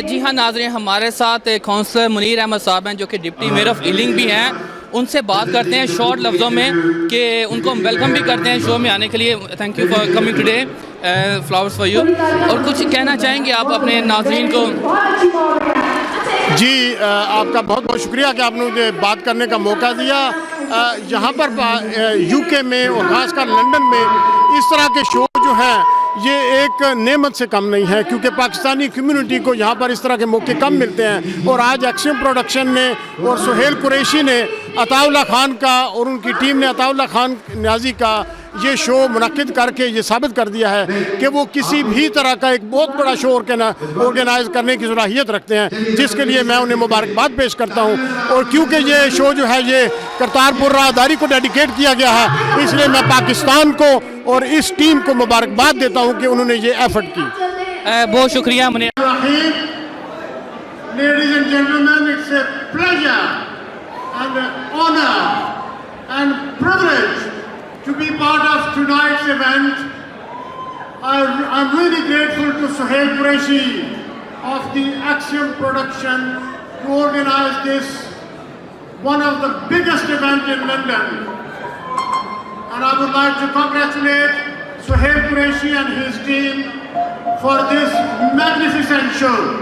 जी हाँ नाज़रीन, हमारे साथ काउंसलर मुनीर अहमद साहब हैं जो कि डिप्टी मेयर ऑफ इलिंग भी हैं। उनसे बात करते हैं शॉर्ट लफ्ज़ों में कि उनको हम वेलकम भी करते हैं शो में आने के लिए। Thank you for coming today, flowers for you. और कुछ कहना चाहेंगे आप अपने नाज़रीन को? जी आपका बहुत बहुत शुक्रिया कि आपने मुझे बात करने का मौका दिया। यहाँ पर यूके में और ख़ासकर लंदन में इस तरह के शो जो हैं ये एक नेमत से कम नहीं है, क्योंकि पाकिस्तानी कम्युनिटी को यहाँ पर इस तरह के मौके कम मिलते हैं। और आज एक्शन प्रोडक्शन ने और सुहेल कुरैशी ने अताउल्लाह खान का और उनकी टीम ने अताउल्लाह खान न्याजी का ये शो मुनक्किद करके ये साबित कर दिया है कि वो किसी भी तरह का एक बहुत बड़ा शो ऑर्गेनाइज करने की सलाहियत रखते हैं, जिसके लिए मैं उन्हें मुबारकबाद पेश करता हूँ। और क्योंकि ये शो जो है ये करतारपुर राहदारी को डेडिकेट किया गया है, इसलिए मैं पाकिस्तान को और इस टीम को मुबारकबाद देता हूँ कि उन्होंने ये एफर्ट की। बहुत शुक्रिया Munir. Ladies and gentlemen, it's a pleasure and an honor and privilege to be part of tonight's event. I'm really grateful to Suhail Qureshi of the Axiom Production to organize this, one of the biggest events in London. And I would like to congratulate Suhail Qureshi and his team for this magnificent show.